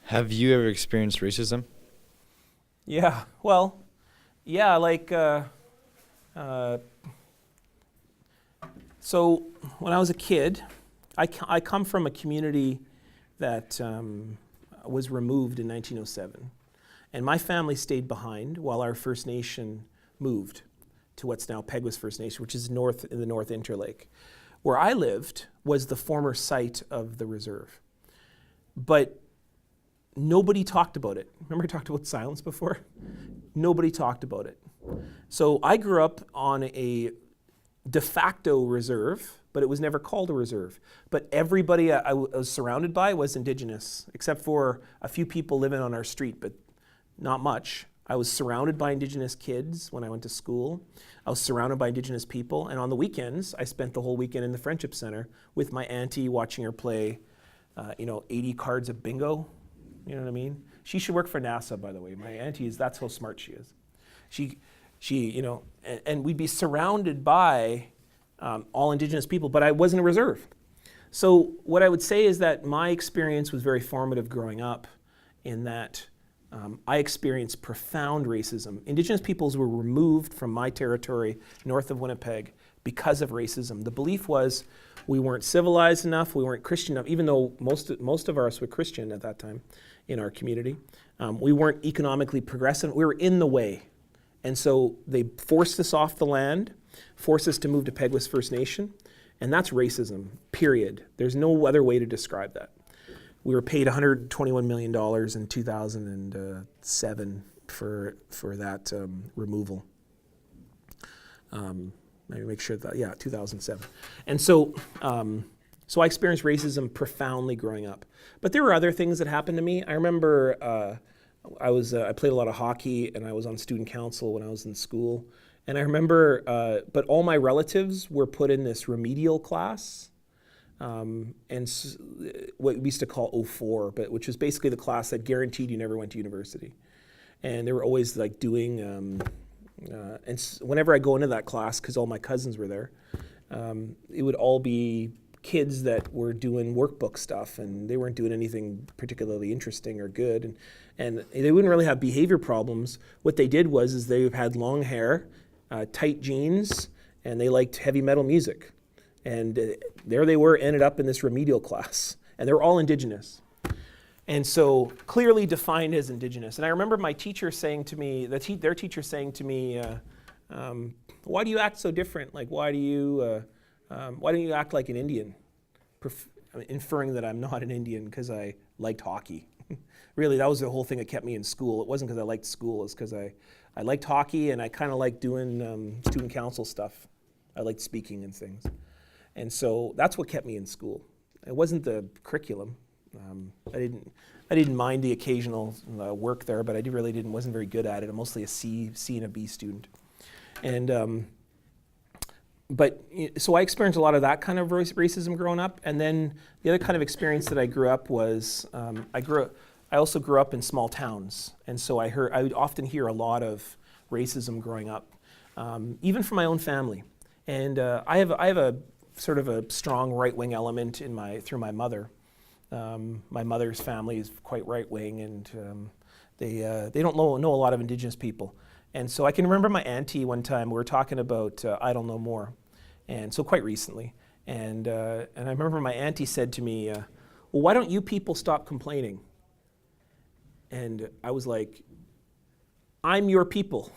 Have you ever experienced racism? Yeah, well, yeah, so when I was a kid, I come from a community that was removed in 1907. And my family stayed behind while our First Nation moved to what's now Peguis First Nation, which is in the North Interlake. Where I lived was the former site of the reserve. But nobody talked about it. Remember I talked about silence before? Nobody talked about it. So I grew up on a de facto reserve, but it was never called a reserve. But everybody I was surrounded by was Indigenous, except for a few people living on our street, but not much. I was surrounded by Indigenous kids when I went to school. I was surrounded by Indigenous people, and on the weekends, I spent the whole weekend in the Friendship Center with my auntie watching her play, 80 cards of bingo. You know what I mean? She should work for NASA, by the way. My auntie that's how smart she is. And we'd be surrounded by all Indigenous people, but I wasn't a reserve. So what I would say is that my experience was very formative growing up in that I experienced profound racism. Indigenous peoples were removed from my territory north of Winnipeg because of racism. The belief was we weren't civilized enough, we weren't Christian enough, even though most of us were Christian at that time in our community. We weren't economically progressive, we were in the way. And so they forced us off the land, forced us to move to Peguis First Nation, and that's racism, period. There's no other way to describe that. We were paid $121 million in 2007 for that removal. Maybe make sure that, 2007. And so I experienced racism profoundly growing up. But there were other things that happened to me. I remember I played a lot of hockey, and I was on student council when I was in school. And I remember, but all my relatives were put in this remedial class. What we used to call 04, which was basically the class that guaranteed you never went to university. And they were always doing, whenever I go into that class, because all my cousins were there, it would all be kids that were doing workbook stuff, and they weren't doing anything particularly interesting or good. And they wouldn't really have behavior problems. What they did was they had long hair, tight jeans, and they liked heavy metal music. And there they were, ended up in this remedial class. And they were all Indigenous. And so clearly defined as Indigenous. And I remember my teacher saying to me, their teacher saying to me, why do you act so different? Why don't you act like an Indian? Inferring that I'm not an Indian because I liked hockey. Really, that was the whole thing that kept me in school. It wasn't because I liked school, it's because I liked hockey, and I kind of liked doing student council stuff. I liked speaking and things. And so that's what kept me in school. It wasn't the curriculum. I didn't mind the occasional work there, but I wasn't very good at it. I'm mostly a C and a B student. And so I experienced a lot of that kind of racism growing up. And then the other kind of experience that I grew up was I also grew up in small towns, and so I would often hear a lot of racism growing up, even from my own family. And I have a sort of a strong right-wing element through my mother. My mother's family is quite right-wing, and they don't know a lot of Indigenous people. And so I can remember my auntie one time, we were talking about I Don't Know More, and so quite recently. And I remember my auntie said to me, well, why don't you people stop complaining? And I was like, I'm your people.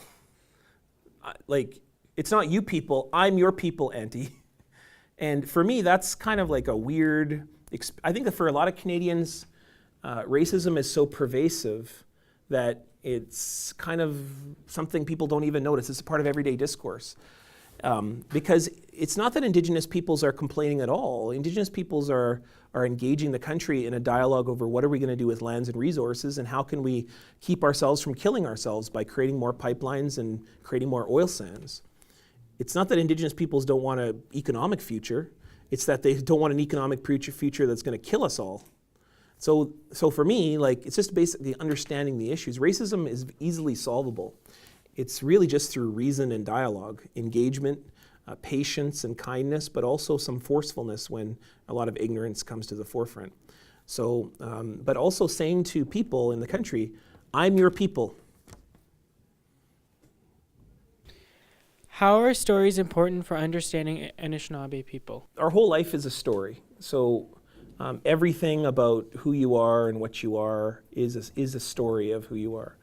Like, it's not you people, I'm your people, Auntie. And for me, that's kind of like a weird, I think that for a lot of Canadians, racism is so pervasive that it's kind of something people don't even notice. It's a part of everyday discourse. Because it's not that Indigenous peoples are complaining at all. Indigenous peoples are engaging the country in a dialogue over what are we going to do with lands and resources, and how can we keep ourselves from killing ourselves by creating more pipelines and creating more oil sands. It's not that Indigenous peoples don't want an economic future. It's that they don't want an economic future that's going to kill us all. So for me, like, it's just basically understanding the issues. Racism is easily solvable. It's really just through reason and dialogue, engagement, patience and kindness, but also some forcefulness when a lot of ignorance comes to the forefront. So, but also saying to people in the country, I'm your people. How are stories important for understanding Anishinaabe people? Our whole life is a story. So everything about who you are and what you are is a story of who you are.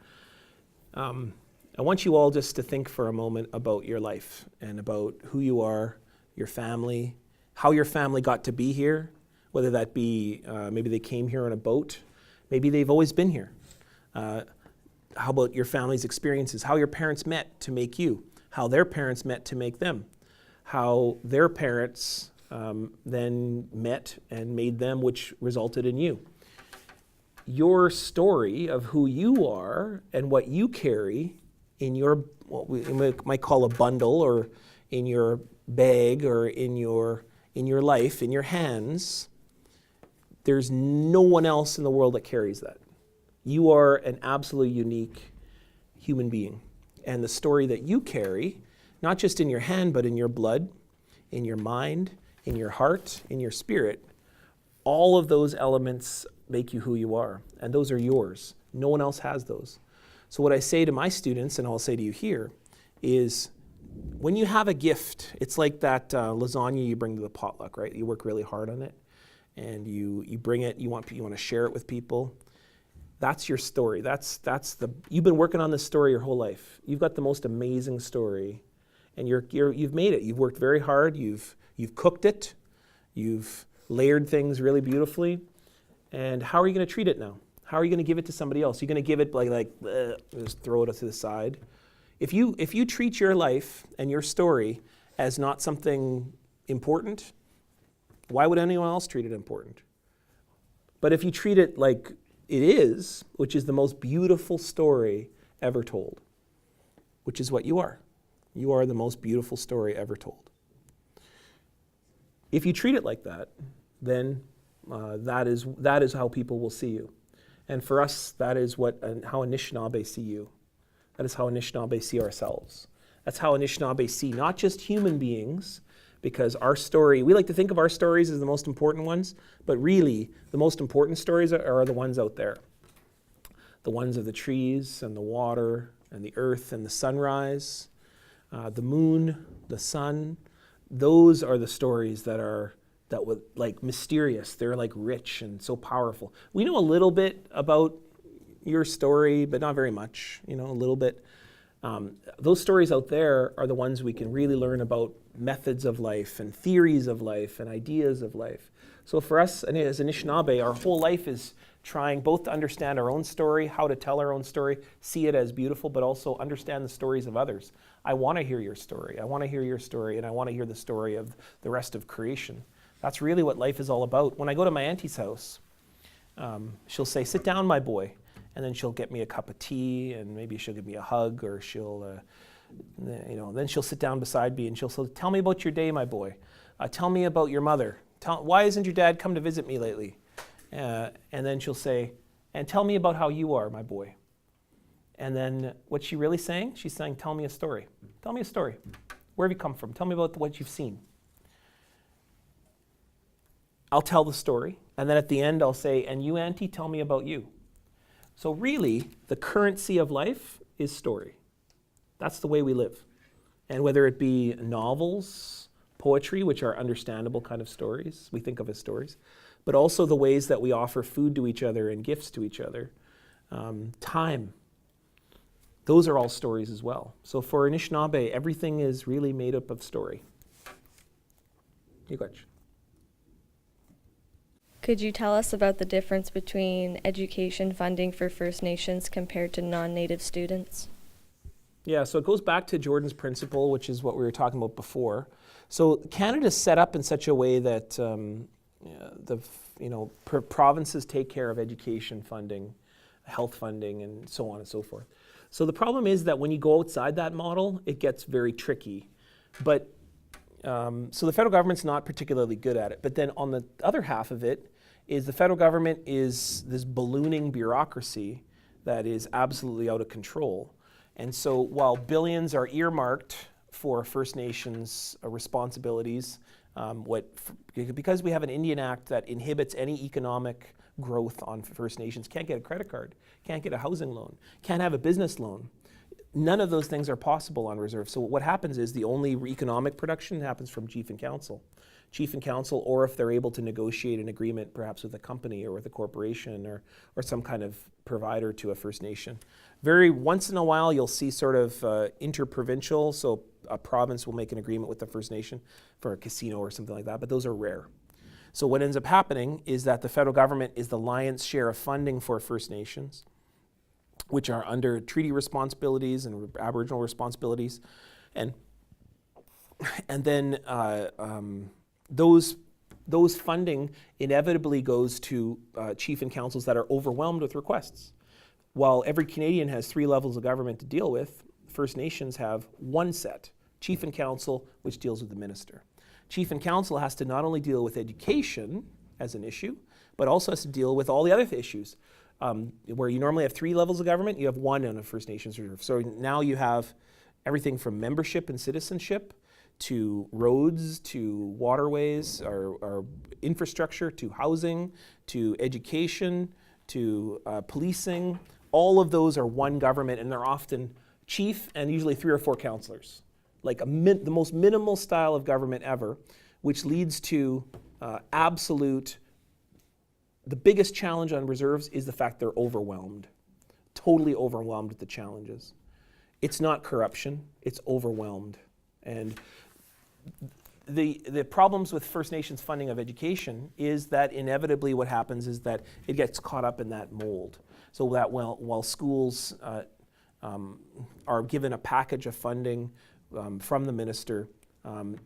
I want you all just to think for a moment about your life and about who you are, your family, how your family got to be here, whether that be maybe they came here on a boat, maybe they've always been here. How about your family's experiences, how your parents met to make you, how their parents met to make them, how their parents then met and made them, which resulted in you. Your story of who you are and what you carry in your, what we might call a bundle, or in your bag, or in your life, in your hands, there's no one else in the world that carries that. You are an absolutely unique human being. And the story that you carry, not just in your hand, but in your blood, in your mind, in your heart, in your spirit, all of those elements make you who you are. And those are yours. No one else has those. So what I say to my students, and I'll say to you here, is when you have a gift, it's like that lasagna you bring to the potluck, right? You work really hard on it, and you bring it, you want to share it with people. That's your story. You've been working on this story your whole life. You've got the most amazing story, and you've made it. You've worked very hard. You've cooked it. You've layered things really beautifully. And how are you going to treat it now? How are you going to give it to somebody else? You're going to give it just throw it to the side. If you treat your life and your story as not something important, why would anyone else treat it important? But if you treat it like it is, which is the most beautiful story ever told, which is what you are. You are the most beautiful story ever told. If you treat it like that, then that is how people will see you. And for us, that is how Anishinaabe see you. That is how Anishinaabe see ourselves. That's how Anishinaabe see not just human beings, because our story, we like to think of our stories as the most important ones, but really the most important stories are the ones out there. The ones of the trees and the water and the earth and the sunrise, the moon, the sun. Those are the stories that were like mysterious. They're like rich and so powerful. We know a little bit about your story, but not very much, a little bit. Those stories out there are the ones we can really learn about methods of life and theories of life and ideas of life. So for us as Anishinaabe, our whole life is trying both to understand our own story, how to tell our own story, see it as beautiful, but also understand the stories of others. I want to hear your story. I want to hear your story, and I want to hear the story of the rest of creation. That's really what life is all about. When I go to my auntie's house, she'll say, "Sit down, my boy." And then she'll get me a cup of tea, and maybe she'll give me a hug, or then she'll sit down beside me and she'll say, "Tell me about your day, my boy. Tell me about your mother. Why hasn't your dad come to visit me lately?" And then she'll say, "And tell me about how you are, my boy." And then what's she really saying? She's saying, "Tell me a story. Tell me a story. Where have you come from? Tell me about what you've seen." I'll tell the story, and then at the end I'll say, "And you, Auntie, tell me about you." So really, the currency of life is story. That's the way we live. And whether it be novels, poetry, which are understandable kind of stories, we think of as stories, but also the ways that we offer food to each other and gifts to each other. Time. Those are all stories as well. So for Anishinaabe, everything is really made up of story. Niigaanwewidam. Could you tell us about the difference between education funding for First Nations compared to non-Native students? Yeah, so it goes back to Jordan's principle, which is what we were talking about before. So Canada's set up in such a way that provinces take care of education funding, health funding, and so on and so forth. So the problem is that when you go outside that model, it gets very tricky. But so the federal government's not particularly good at it. But then on the other half of it is the federal government is this ballooning bureaucracy that is absolutely out of control. And so while billions are earmarked for First Nations responsibilities, because we have an Indian Act that inhibits any economic growth on First Nations, can't get a credit card, can't get a housing loan, can't have a business loan. None of those things are possible on reserve. So what happens is the only economic production happens from chief and council. Chief and council, or if they're able to negotiate an agreement perhaps with a company or with a corporation or some kind of provider to a First Nation. Very once in a while you'll see sort of interprovincial, so a province will make an agreement with the First Nation for a casino or something like that, but those are rare. So what ends up happening is that the federal government is the lion's share of funding for First Nations, which are under treaty responsibilities and Aboriginal responsibilities. And then those funding inevitably goes to chief and councils that are overwhelmed with requests. While every Canadian has 3 levels of government to deal with, First Nations have one set, chief and council, which deals with the minister. Chief and council has to not only deal with education as an issue, but also has to deal with all the other issues. Where you normally have 3 levels of government, you have 1 on a First Nations reserve. So now you have everything from membership and citizenship to roads, to waterways, or infrastructure, to housing, to education, to policing. All of those are one government, and they're often chief and usually 3 or 4 councillors. Like the most minimal style of government ever, which leads to the biggest challenge on reserves is the fact they're overwhelmed, totally overwhelmed with the challenges. It's not corruption, it's overwhelmed. And the problems with First Nations funding of education is that inevitably what happens is that it gets caught up in that mold. So that while schools are given a package of funding from the minister,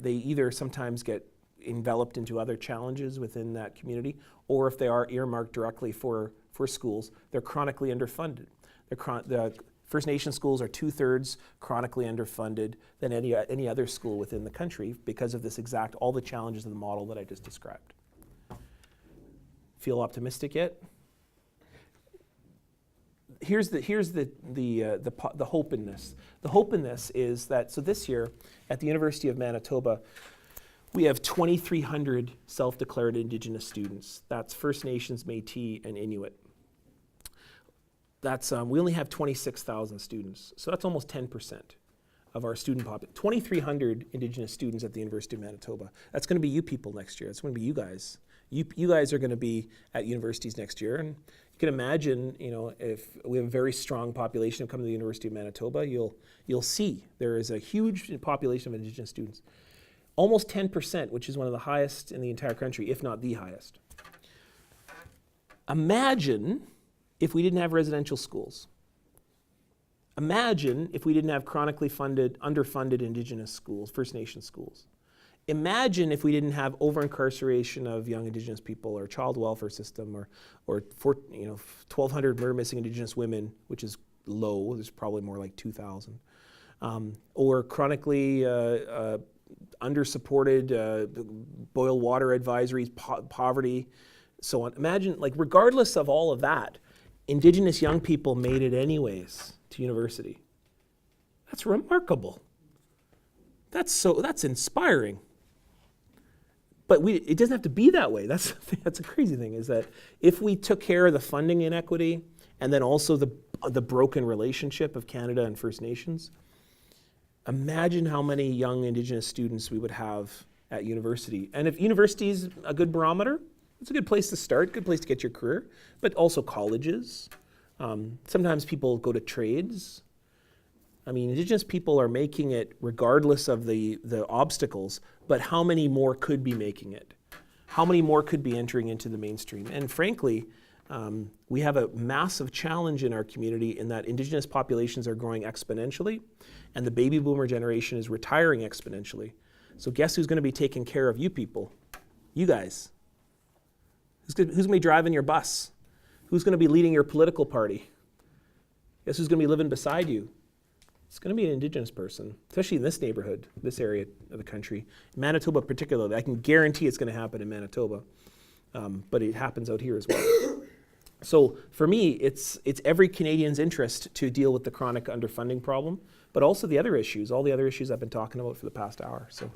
they either sometimes get enveloped into other challenges within that community, or if they are earmarked directly for schools, they're chronically underfunded. The First Nation schools are 2/3 chronically underfunded than any other school within the country because of this all the challenges of the model that I just described. Feel optimistic yet? Here's the hope in this. The hope in this is that, so this year at the University of Manitoba, we have 2,300 self-declared Indigenous students. That's First Nations, Métis, and Inuit. That's we only have 26,000 students, so that's almost 10% of our student population. 2,300 Indigenous students at the University of Manitoba. That's going to be you people next year. That's going to be you guys. You guys are going to be at universities next year, and you can imagine, if we have a very strong population coming to the University of Manitoba, you'll see there is a huge population of Indigenous students. Almost 10%, which is one of the highest in the entire country, if not the highest. Imagine if we didn't have residential schools. Imagine if we didn't have chronically underfunded Indigenous schools, First Nation schools. Imagine if we didn't have over-incarceration of young Indigenous people, or child welfare system, or 1,200 murder-missing Indigenous women, which is low. There's probably more like 2,000. Or chronically under-supported boil water advisories, poverty, so on. Imagine, regardless of all of that, Indigenous young people made it anyways to university. That's remarkable. That's inspiring. But it doesn't have to be that way. That's a crazy thing, is that if we took care of the funding inequity and then also the broken relationship of Canada and First Nations, imagine how many young Indigenous students we would have at university. And if university is a good barometer, It's a good place to start, good place to get your career, but also colleges. Sometimes people go to trades. I mean, Indigenous people are making it regardless of the obstacles, but how many more could be making it? How many more could be entering into the mainstream? And frankly, we have a massive challenge in our community in that Indigenous populations are growing exponentially, and the baby boomer generation is retiring exponentially. So guess who's going to be taking care of you people? You guys. Who's going to be driving your bus? Who's going to be leading your political party? Guess who's going to be living beside you? It's going to be an Indigenous person, especially in this neighborhood, this area of the country. Manitoba particularly, I can guarantee it's going to happen in Manitoba, but it happens out here as well. So for me, it's every Canadian's interest to deal with the chronic underfunding problem, but also the other issues, all the other issues I've been talking about for the past hour. So,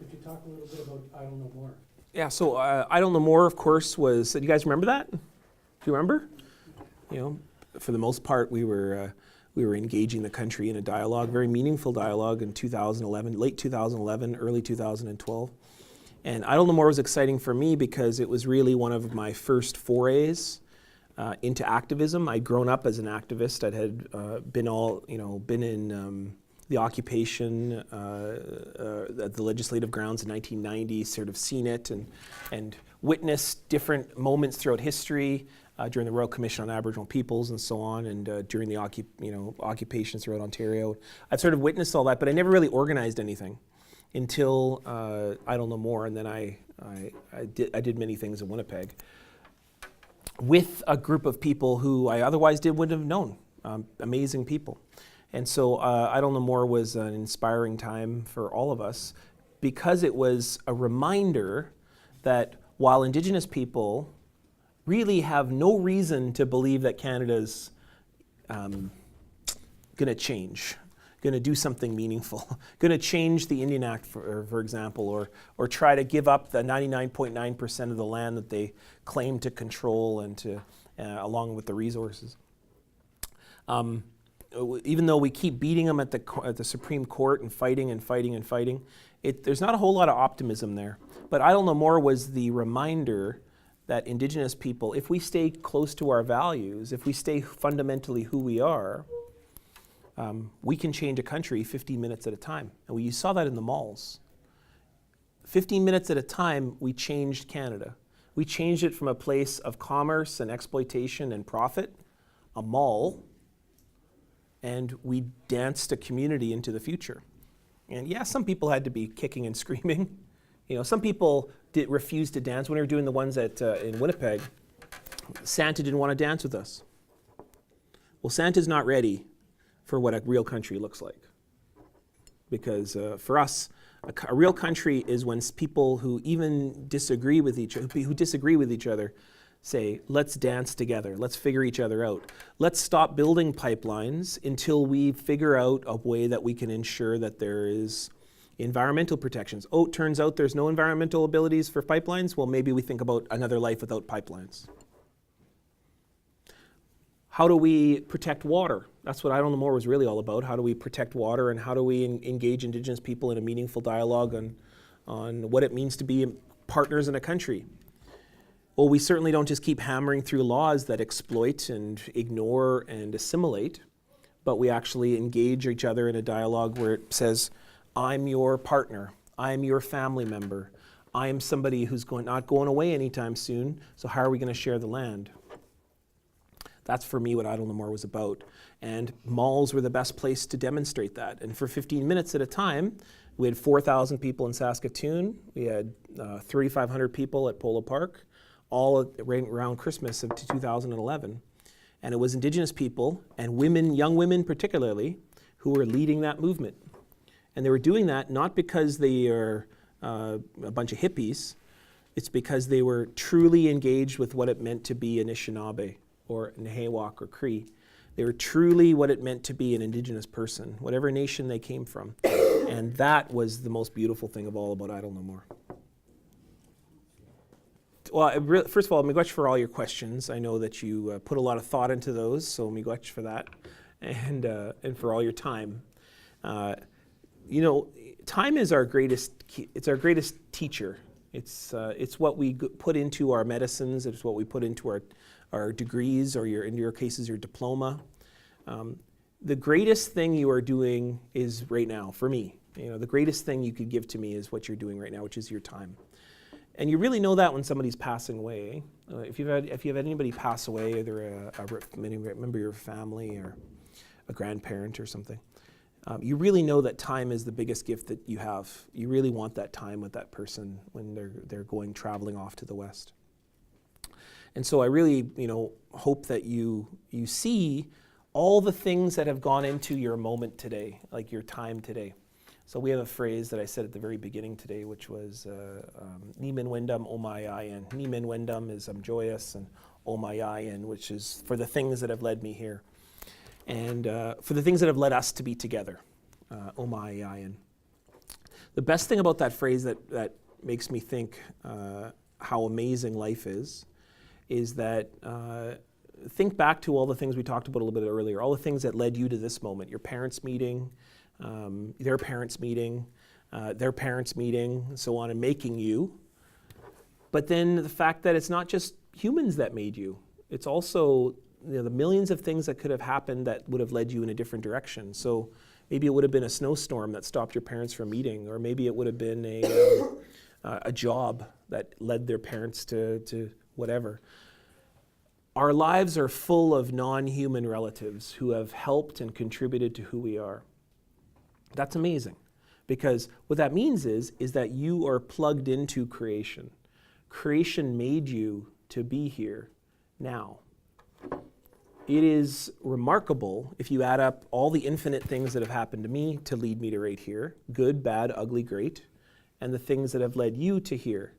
Could you talk a little bit about I Don't Know More? Yeah, so I Don't Know More, of course, was, do you guys remember that? Do you remember? You know, for the most part, we were engaging the country in a dialogue, very meaningful dialogue in 2011, late 2011, early 2012. And I Don't Know More was exciting for me because it was really one of my first forays into activism. I'd grown up as an activist. I had been in the occupation at the legislative grounds in 1990, sort of seen it and witnessed different moments throughout history during the Royal Commission on Aboriginal Peoples and so on, and during the occupations throughout Ontario. I've sort of witnessed all that, but I never really organized anything until I Don't Know More, and then I did many things in Winnipeg with a group of people who I otherwise wouldn't have known, amazing people. And so I Don't Know More was an inspiring time for all of us because it was a reminder that while Indigenous people really have no reason to believe that Canada's going to change, going to do something meaningful, going to change the Indian Act, for example, or try to give up the 99.9% of the land that they claim to control and to, along with the resources. Even though we keep beating them at the Supreme Court and fighting, there's not a whole lot of optimism there. But I Don't Know More was the reminder that Indigenous people, if we stay close to our values, if we stay fundamentally who we are, we can change a country 15 minutes at a time. And you saw that in the malls. 15 minutes at a time, we changed Canada. We changed it from a place of commerce and exploitation and profit, a mall, and we danced a community into the future. And yeah, some people had to be kicking and screaming. You know, some people refused to dance. When we were doing the ones in Winnipeg, Santa didn't want to dance with us. Well, Santa's not ready for what a real country looks like. Because for us, a real country is when people who even disagree with each other, say, let's dance together, let's figure each other out. Let's stop building pipelines until we figure out a way that we can ensure that there is environmental protections. Oh, it turns out there's no environmental abilities for pipelines? Well, maybe we think about another life without pipelines. How do we protect water? That's what I Don't Know More was really all about. How do we protect water, and how do we engage Indigenous people in a meaningful dialogue on what it means to be partners in a country? Well, we certainly don't just keep hammering through laws that exploit and ignore and assimilate, but we actually engage each other in a dialogue where it says, I'm your partner, I'm your family member, I am somebody who's not going away anytime soon, so how are we going to share the land? That's for me what I Don't Know More was about. And malls were the best place to demonstrate that. And for 15 minutes at a time, we had 4,000 people in Saskatoon, we had 3,500 people at Polo Park, all around Christmas of 2011. And it was Indigenous people, and women, young women particularly, who were leading that movement. And they were doing that not because they are a bunch of hippies, it's because they were truly engaged with what it meant to be Anishinaabe or Nehewak or Cree. They were truly what it meant to be an Indigenous person, whatever nation they came from. And that was the most beautiful thing of all about I Don't Know More. Well, first of all, miigwech for all your questions. I know that you put a lot of thought into those, so miigwech for that, and for all your time. You know, time is our greatest teacher. It's what we put into our medicines. It's what we put into our degrees, or in your cases, your diploma. The greatest thing you are doing is right now, for me. The greatest thing you could give to me is what you're doing right now, which is your time. And you really know that when somebody's passing away. If you've had anybody pass away, either a member of your family or a grandparent or something, you really know that time is the biggest gift that you have. You really want that time with that person when they're traveling off to the west. And so I really, hope that you see all the things that have gone into your moment today, like your time today. So we have a phrase that I said at the very beginning today, which was Niigaanwewidam omayayan. Niigaanwewidam is I'm joyous, and omayayan, which is for the things that have led me here. And for the things that have led us to be together, omayayan. The best thing about that phrase that makes me think how amazing life is that think back to all the things we talked about a little bit earlier, all the things that led you to this moment, your parents' meeting, their parents' meeting, and so on, and making you. But then the fact that it's not just humans that made you, it's also the millions of things that could have happened that would have led you in a different direction. So maybe it would have been a snowstorm that stopped your parents from meeting, or maybe it would have been a job that led their parents to whatever. Our lives are full of non-human relatives who have helped and contributed to who we are. That's amazing, because what that means is that you are plugged into creation. Creation made you to be here now. It is remarkable if you add up all the infinite things that have happened to me to lead me to right here, good, bad, ugly, great, and the things that have led you to here.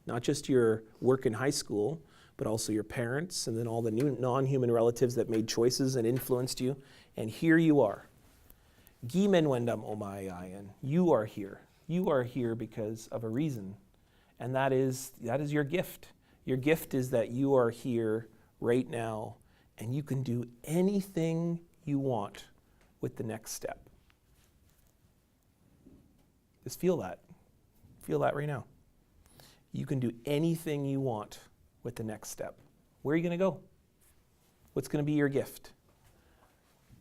Not just your work in high school, but also your parents, and then all the new non-human relatives that made choices and influenced you. And here you are. Niigaanwewidam omayayan. You are here. You are here because of a reason. And that is your gift. Your gift is that you are here right now, and you can do anything you want with the next step. Just feel that. Feel that right now. You can do anything you want with the next step. Where are you going to go? What's going to be your gift?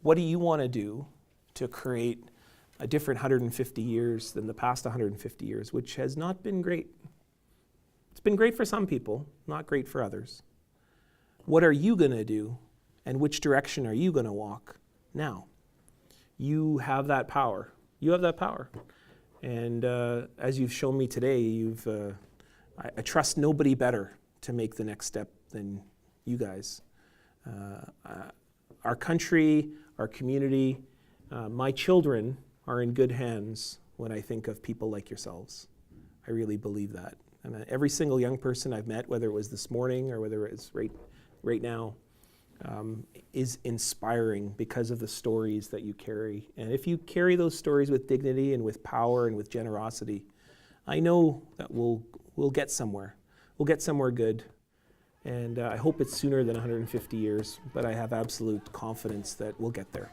What do you want to do to create a different 150 years than the past 150 years, which has not been great? It's been great for some people, not great for others. What are you going to do, and which direction are you going to walk now? You have that power. You have that power. And as you've shown me today, I trust nobody better to make the next step than you guys. Our country, our community, my children are in good hands when I think of people like yourselves. I really believe that. And every single young person I've met, whether it was this morning or whether it's right now, is inspiring because of the stories that you carry. And if you carry those stories with dignity and with power and with generosity, I know that we'll get somewhere. We'll get somewhere good. And I hope it's sooner than 150 years, but I have absolute confidence that we'll get there.